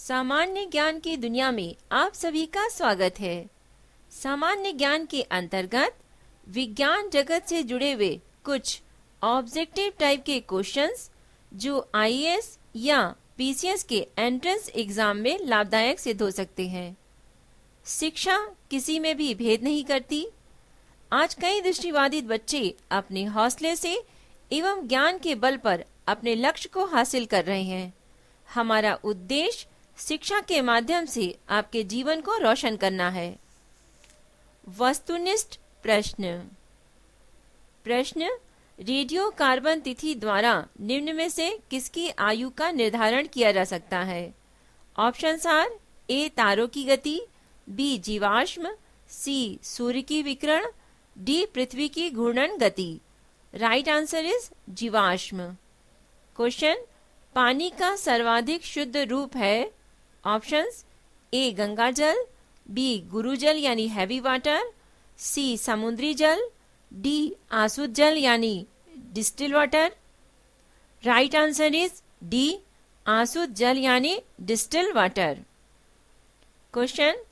सामान्य ज्ञान की दुनिया में आप सभी का स्वागत है। सामान्य ज्ञान के अंतर्गत विज्ञान जगत से जुड़े हुए कुछ ऑब्जेक्टिव टाइप के क्वेश्चंस जो आईएएस या पीसीएस के एंट्रेंस एग्जाम में लाभदायक सिद्ध हो सकते हैं। शिक्षा किसी में भी भेद नहीं करती। आज कई दृष्टिबाधित बच्चे अपने हौसले से एवं ज्ञान के बल पर अपने लक्ष्य को हासिल कर रहे हैं। हमारा उद्देश्य शिक्षा के माध्यम से आपके जीवन को रोशन करना है। वस्तुनिष्ठ प्रश्न। रेडियो कार्बन तिथि द्वारा निम्न में से किसकी आयु का निर्धारण किया जा सकता है? ऑप्शंस आर ए तारों की गति, बी जीवाश्म, सी सूर्य की विकिरण, डी पृथ्वी की घूर्णन गति। राइट आंसर इज जीवाश्म। क्वेश्चन, पानी का सर्वाधिक शुद्ध रूप है? ऑप्शंस ए गंगा जल, बी गुरु जल यानी हैवी वाटर, सी समुद्री जल, डी आसुत जल यानी distil water. Right answer is D आसुत जल यानी डिस्टिल वाटर। क्वेश्चन,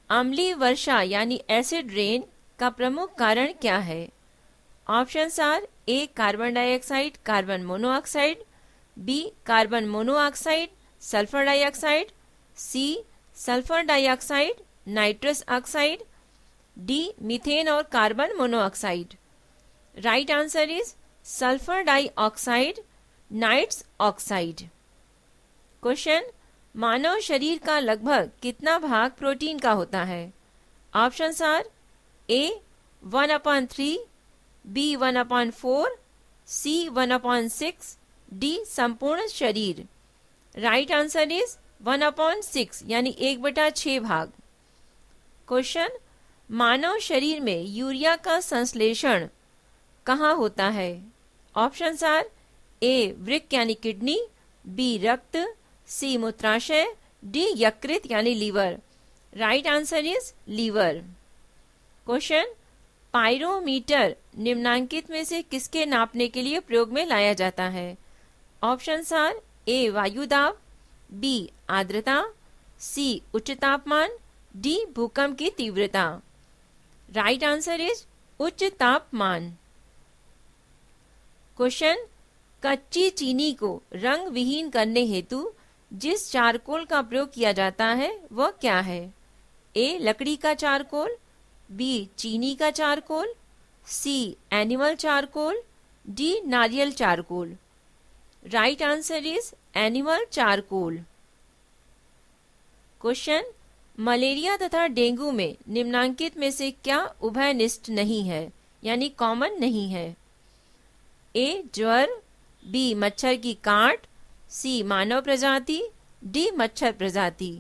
अम्लीय वर्षा यानी एसिड रेन का प्रमुख कारण क्या है? Options are A carbon dioxide carbon monoxide, B carbon monoxide sulphur dioxide, C sulphur dioxide nitrous oxide, D methane और carbon monoxide. Right answer is sulphur dioxide nitrous oxide. Question, मानव शरीर का लगभग कितना भाग प्रोटीन का होता है? Options are A 1/3, B 1/4, C 1/6, D संपूर्ण शरीर। राइट आंसर इज 1/6 यानी 1/6 भाग। क्वेश्चन, मानव शरीर में यूरिया का संश्लेषण कहाँ होता है? ऑप्शंस आर ए वृक्क यानी किडनी, बी रक्त, सी मूत्राशय, डी यकृत यानी liver. Right answer is liver. Question, pyrometer निम्नांकित में से किसके नापने के लिए प्रयोग में लाया जाता है? ऑप्शंस आर ए वायु दाब, बी आर्द्रता, सी उच्च तापमान, डी भूकंप की तीव्रता। राइट आंसर इज उच्च तापमान। क्वेश्चन, कच्ची चीनी को रंग विहीन करने हेतु जिस चारकोल का प्रयोग किया जाता है वह क्या है? ए लकड़ी का चारकोल, बी चीनी का चारकोल, सी एनिमल चारकोल, डी नारियल charcoal. Right answer is animal charcoal. Question, malaria तथा डेंगू में निम्नांकित में से क्या उभयनिष्ठ नहीं है यानी कॉमन नहीं है? ए ज्वर, बी मच्छर की काट, सी मानव प्रजाति, डी मच्छर प्रजाति।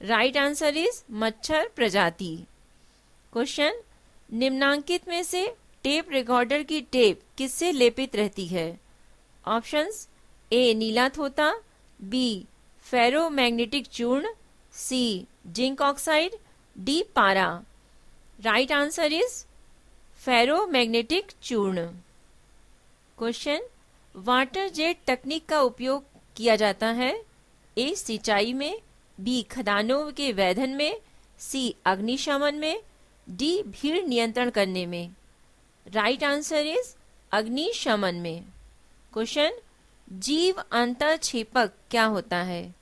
राइट आंसर इज मच्छर प्रजाति। क्वेश्चन, निम्नांकित में से टेप रिकॉर्डर की टेप किससे लेपित रहती है? ऑप्शंस ए नीला थोथा, बी फेरोमैग्नेटिक चूर्ण, सी जिंक ऑक्साइड, डी पारा। राइट आंसर इज फेरोमैग्नेटिक चूर्ण। क्वेश्चन, वाटर जेट तकनीक का उपयोग किया जाता है? ए सिंचाई में, बी खदानों के वैधन में, सी अग्निशमन में, डी भीड़ नियंत्रण करने में। राइट आंसर इज अग्निशमन में। क्वेश्चन, जीव अंतःक्षेपक क्या होता है?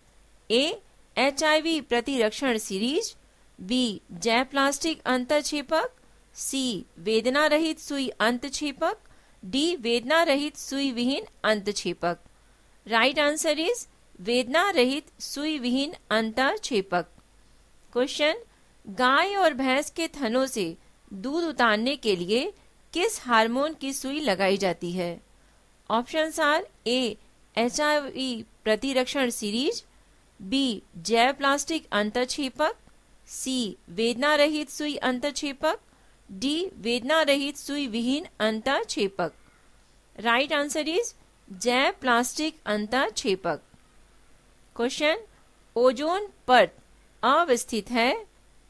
ए एचआईवी प्रतिरक्षण सीरीज, बी जैव प्लास्टिक अंतःक्षेपक, सी वेदना रहित सुई अंतःक्षेपक, डी वेदना रहित सुई विहीन अंतःक्षेपक। राइट आंसर इज वेदना रहित सुई विहीन अंतःक्षेपक। क्वेश्चन, गाय और भैंस के थनों से दूध उतारने के लिए किस हार्मोन की सुई लगाई जाती है? ऑप्शंस आर ए एचआईवी प्रतिरक्षण सीरीज, बी जैव प्लास्टिक अंतःक्षेपक, सी वेदना रहित सुई अंतःक्षेपक, डी वेदना रहित सुई विहीन अंतःक्षेपक। राइट आंसर इज जैव प्लास्टिक अंतःक्षेपक। क्वेश्चन, ओजोन परत अवस्थित है?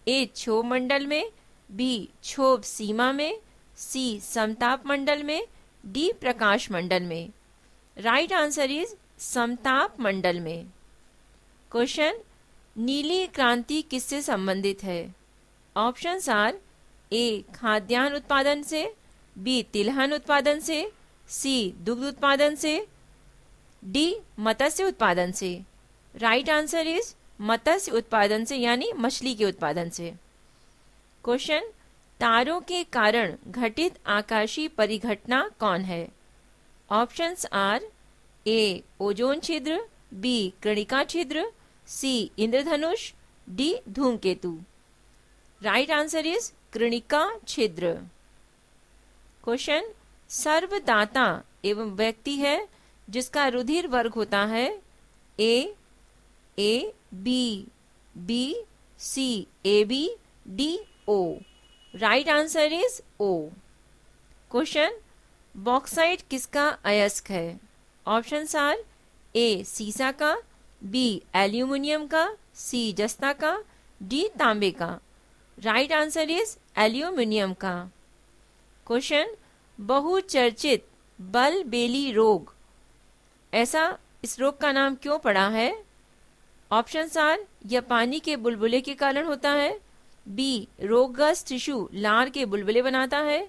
ए क्षोभ मंडल में, बी क्षोभ सीमा में, सी समताप मंडल में, डी प्रकाश मंडल में। राइट आंसर इज समताप मंडल में। क्वेश्चन, नीली क्रांति किससे संबंधित है? ऑप्शंस आर ए खाद्यान्न उत्पादन से, बी तिलहन उत्पादन से, सी दुग्ध उत्पादन से, डी मत्स्य उत्पादन से। राइट आंसर इज मत्स्य उत्पादन से, यानी मछली के उत्पादन से। क्वेश्चन, तारों के कारण घटित आकाशीय परिघटना कौन है? ऑप्शंस आर ए ओजोन छिद्र, बी कणिका छिद्र, सी इंद्रधनुष, डी धूमकेतु। राइट आंसर इज कणिका छिद्र। क्वेश्चन, सर्वदाता एवं व्यक्ति है जिसका रुधिर वर्ग होता है A B, B C A B, D O. Right answer is O. Question, bauxite किसका अयस्क है? ऑप्शंस आर ए सीसा का, बी एल्यूमिनियम का, सी जस्ता का, डी तांबे का। राइट आंसर इज एल्यूमिनियम का। क्वेश्चन, बहुचर्चित बलबेली रोग, ऐसा इस रोग का नाम क्यों पड़ा है? ऑप्शंस आर यह पानी के बुलबुले के कारण होता है, बी रोगग्रस्त शिशु लार के बुलबुले बनाता है,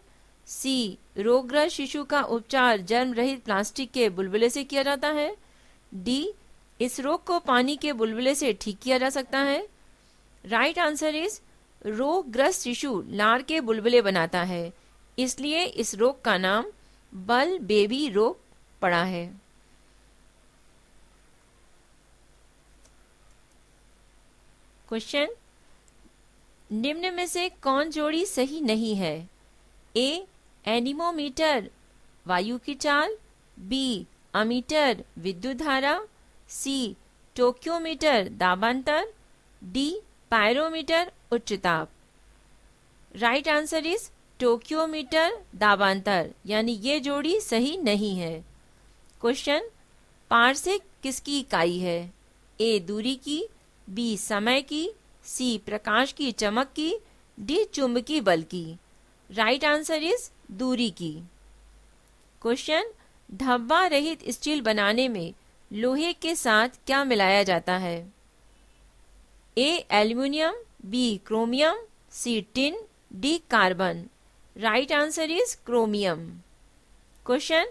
सी रोगग्रस्त शिशु का उपचार जर्म रहित प्लास्टिक के बुलबुले से किया जाता है, डी इस रोग को पानी के बुलबुले से ठीक किया जा सकता है। राइट आंसर इज रोगग्रस्त शिशु लार के बुलबुले बनाता है, इसलिए इस रोग का नाम बल बेबी रोग पड़ा है। क्वेश्चन, निम्न में से कौन जोड़ी सही नहीं है? ए एनीमोमीटर वायु की चाल, बी अमीटर विद्युत धारा, सी टोक्योमीटर दाबांतर, डी पायरोमीटर उच्च ताप। राइट आंसर इज टोक्योमीटर दाबांतर, यानी ये जोड़ी सही नहीं है। क्वेश्चन, पारसेक किसकी इकाई है? ए दूरी की, बी समय की, सी प्रकाश की चमक की, डी चुंबकीय बल की। राइट आंसर इज दूरी की। क्वेश्चन, धब्बा रहित स्टील बनाने में लोहे के साथ क्या मिलाया जाता है? A aluminium, B chromium, C tin, D carbon. Right answer is chromium. Question,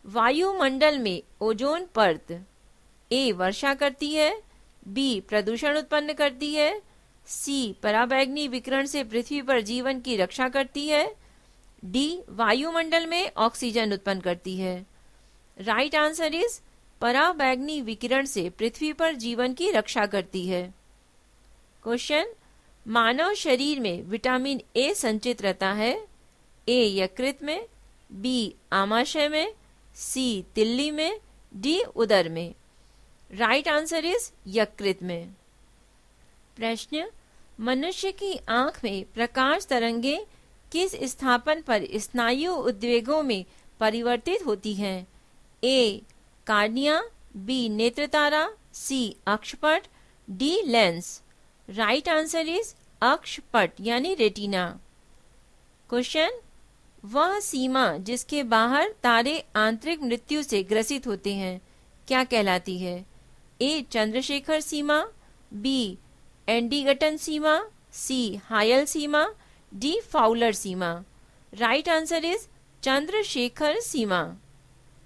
वायुमंडल में ओजोन परत ए वर्षा करती है, बी प्रदूषण उत्पन्न करती है, सी पराबैंगनी विकिरण से पृथ्वी पर जीवन की रक्षा करती है, डी वायुमंडल में ऑक्सीजन उत्पन्न करती है। राइट आंसर इज पराबैंगनी विकिरण से पृथ्वी पर जीवन की रक्षा करती है। क्वेश्चन, मानव शरीर में विटामिन ए संचित रहता है, ए यकृत में, बी आमाशय में, सी तिल्ली में, डी उदर में। राइट आंसर इज यकृत में। प्रश्न, मनुष्य की आंख में प्रकाश तरंगे किस स्थापन पर स्नायु उद्वेगों में परिवर्तित होती हैं? ए कार्निया, बी नेत्रतारा, सी अक्षपट, D lens. Right answer is अक्षपट यानी रेटिना। क्वेश्चन, वह सीमा जिसके बाहर तारे आंतरिक मृत्यु से ग्रसित होते हैं क्या कहलाती है? ए चंद्रशेखर सीमा, बी एंडीगटन सीमा, सी हायल सीमा, डी फाउलर सीमा। राइट आंसर इज चंद्रशेखर सीमा।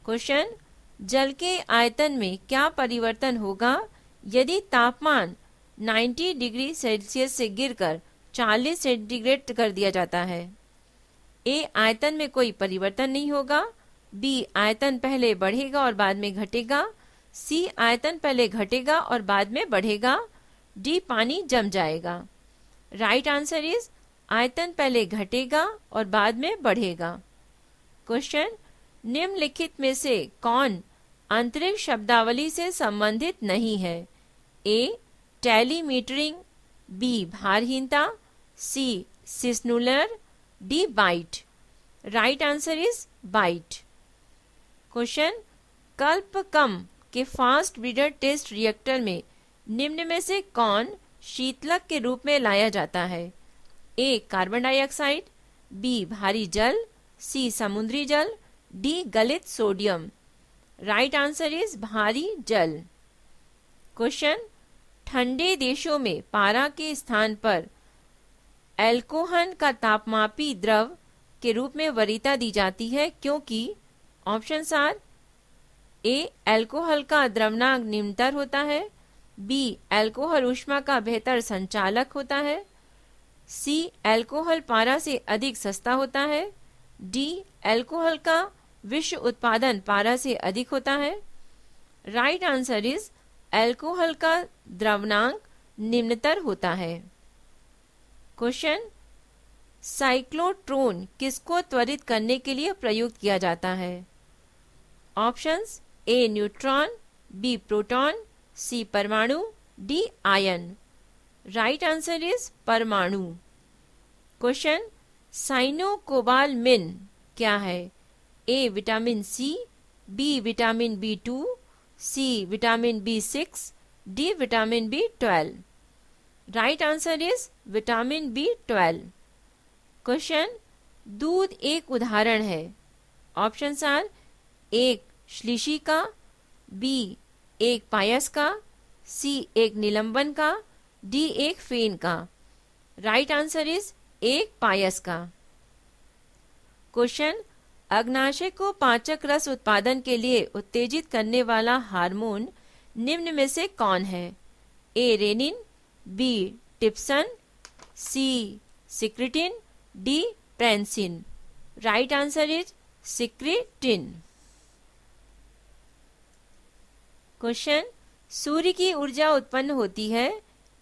क्वेश्चन, जल के आयतन में क्या परिवर्तन होगा यदि तापमान 90 डिग्री सेल्सियस से गिरकर 40 सेंटीग्रेड कर दिया जाता है? ए आयतन में कोई परिवर्तन नहीं होगा, बी आयतन पहले बढ़ेगा और बाद में घटेगा, सी आयतन पहले घटेगा और बाद में बढ़ेगा, डी पानी जम जाएगा। राइट आंसर इज आयतन पहले घटेगा और बाद में बढ़ेगा। क्वेश्चन, निम्नलिखित में से कौन अंतरिक्ष शब्दावली से संबंधित नहीं है? ए टेलीमीटरिंग, बी भारहीनता, C cislunar, D byte. Right answer is byte. Question, Kalpakkam के फास्ट ब्रीडर टेस्ट रिएक्टर में निम्न में से कौन शीतलक के रूप में लाया जाता है? ए कार्बन डाइऑक्साइड, बी भारी जल, सी समुद्री जल, डी गलित सोडियम। राइट आंसर इज भारी जल। क्वेश्चन, ठंडे देशों में पारा के स्थान पर एल्कोहल का तापमापी द्रव के रूप में वरीयता दी जाती है क्योंकि ऑप्शन आर ए एल्कोहल का द्रवनांक निम्नतर होता है, बी एल्कोहल ऊष्मा का बेहतर संचालक होता है, सी एल्कोहल पारा से अधिक सस्ता होता है, डी एल्कोहल का विश्व उत्पादन पारा से अधिक होता है। राइट आंसर इज एल्कोहल का द्रवनांक निम्नतर होता है। क्वेश्चन, साइक्लोट्रॉन किसको त्वरित करने के लिए प्रयुक्त किया जाता है? Options A neutron, B proton, C परमाणु, D ion. Right answer is परमाणु। क्वेश्चन, साइनोकोबालमिन क्या है? A vitamin C, B vitamin B2, C vitamin B6, D vitamin B12। Right answer is vitamin B12। Question, दूध एक उदाहरण है। Options are एक श्लीषी का, बी एक पायस का, सी एक निलंबन का, डी एक फेन का। राइट आंसर इज एक पायस का। क्वेश्चन, अग्नाशय को पाचक रस उत्पादन के लिए उत्तेजित करने वाला हार्मोन निम्न में से कौन है? A rennin, B trypsin, C secretin, D pepsin. Right answer is secretin. Question, सूर्य की ऊर्जा उत्पन्न होती है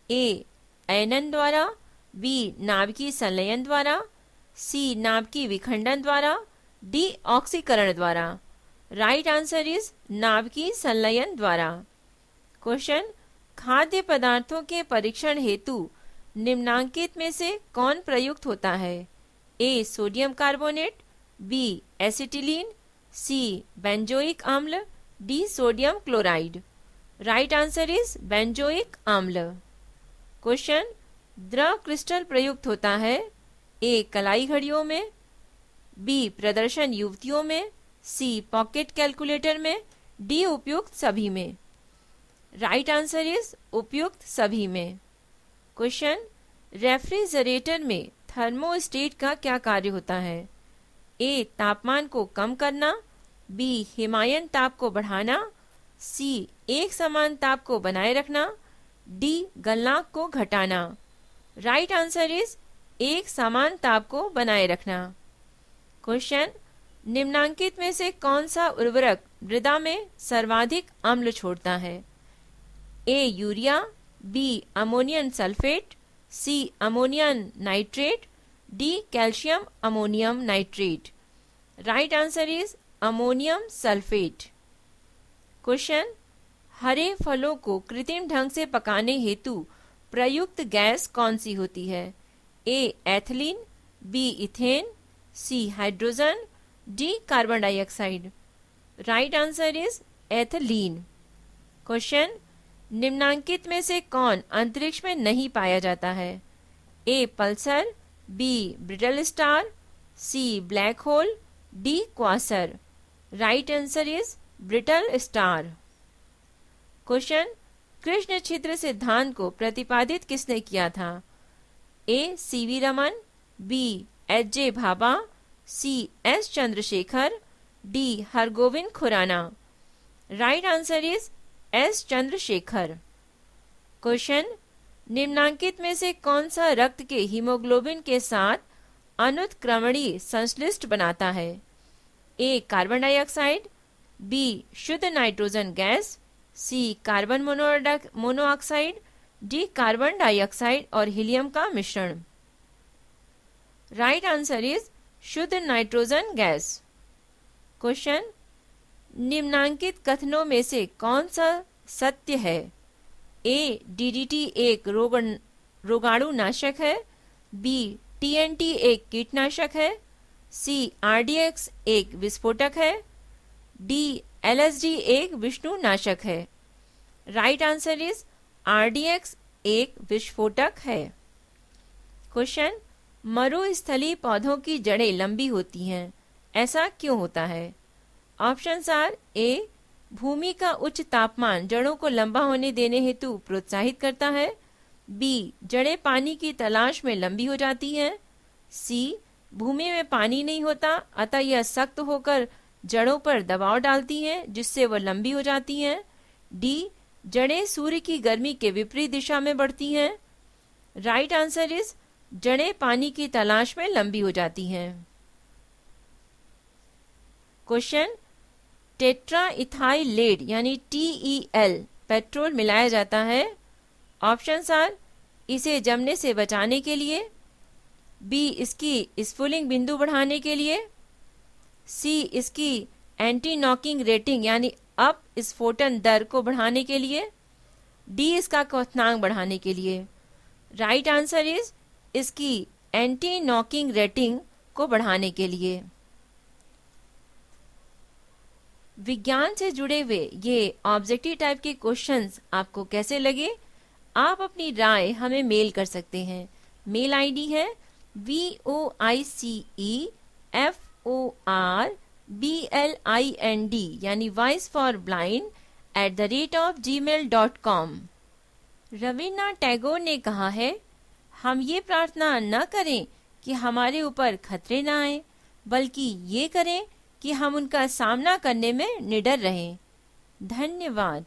ए अयनन द्वारा, बी नाभिकीय संलयन द्वारा, सी नाभिकीय विखंडन द्वारा, डी ऑक्सीकरण द्वारा। राइट आंसर इज नाभिकीय संलयन द्वारा। क्वेश्चन, खाद्य पदार्थों के परीक्षण हेतु निम्नांकित में से कौन प्रयुक्त होता है? A sodium carbonate, B acetylene, C benzoic अम्ल, D sodium chloride. Right answer is benzoic अम्ल। क्वेश्चन, द्रव क्रिस्टल प्रयुक्त होता है ए कलाई घड़ियों में, बी प्रदर्शन युवतियों में, सी पॉकेट कैलकुलेटर में, डी उपयुक्त सभी में। राइट आंसर इज उपयुक्त सभी में। क्वेश्चन, रेफ्रिजरेटर में थर्मोस्टेट का क्या कार्य होता है? ए तापमान को कम करना, बी हिमायन ताप को बढ़ाना, सी एक समान ताप को बनाए रखना, डी गलनांक को घटाना। राइट आंसर इज एक समान ताप को बनाए रखना। क्वेश्चन, निम्नांकित में से कौन सा उर्वरक मृदा में सर्वाधिक अम्ल छोड़ता है? A urea, B ammonium sulphate, C ammonium nitrate, D calcium ammonium nitrate. Right answer is ammonium sulphate. Question, हरे फलों को कृत्रिम ढंग से पकाने हेतु प्रयुक्त गैस कौन सी होती है? A ethylene, B ethane, C hydrogen, D carbon dioxide. Right answer is ethylene. Question, निम्नांकित में से कौन अंतरिक्ष में नहीं पाया जाता है? A pulsar, B brittle star, C black hole, D quasar. Right answer is brittle star. Question, कृष्ण छिद्र सिद्धांत को प्रतिपादित किसने किया था? A CV Raman, B HJ. Bhabha, C S Chandrasekhar, D Hargobind Khurana. Right answer is S Chandrasekhar. Question, निम्नांकित में से कौन सा रक्त के हीमोग्लोबिन के साथ अनुत्क्रमणीय संश्लिष्ट बनाता है? ए कार्बन डाइऑक्साइड, बी शुद्ध nitrogen gas, C carbon monoxide, D carbon dioxide और हीलियम का मिश्रण। राइट आंसर इज शुद्ध नाइट्रोजन गैस। क्वेश्चन, निम्नांकित कथनों में से कौन सा सत्य है? ए डीडीटी एक रोगाणु नाशक है, बी टीएनटी एक कीटनाशक है, सी आरडीएक्स एक विस्फोटक है, डी एलएसडी एक विष्णुनाशक है। राइट आंसर इज आरडीएक्स एक विस्फोटक है। क्वेश्चन, मरुस्थलीय पौधों की जड़ें लंबी होती हैं, ऐसा क्यों होता है? ऑप्शंस आर ए भूमि का उच्च तापमान जड़ों को लंबा होने देने हेतु प्रोत्साहित करता है। बी, जड़ें पानी की तलाश में लंबी हो जाती हैं। सी, भूमि में पानी नहीं होता अतः यह सख्त होकर जड़ों पर दबाव डालती हैं जिससे वह लंबी हो जाती हैं। डी, जड़ें सूर्य की गर्मी के विपरीत दिशा में बढ़ती हैं। राइट आंसर इज जड़ें पानी की तलाश में लंबी हो जाती हैं। क्वेश्चन, टेट्रा इथाइल लेड यानी TEL पेट्रोल मिलाया जाता है। ऑप्शंस आर, इसे जमने से बचाने के लिए, बी, इसकी स्फुलिंग बिंदु बढ़ाने के लिए, सी, इसकी एंटी नॉकिंग रेटिंग यानी अप स्फोटन दर को बढ़ाने के लिए, डी, इसका क्वथनांक बढ़ाने के लिए। राइट आंसर इज इसकी एंटी नॉकिंग रेटिंग को बढ़ाने के लिए। विज्ञान से जुड़े हुए ये ऑब्जेक्टिव टाइप के क्वेश्चंस आपको कैसे लगे? आप अपनी राय हमें मेल कर सकते हैं। मेल आईडी है voiceforblind यानी voice for blind @gmail.com। Rabindranath Tagore ने कहा है, हम ये प्रार्थना न करें कि हमारे ऊपर खतरे न आए, बल्कि ये करें कि हम उनका सामना करने में निडर रहें। धन्यवाद।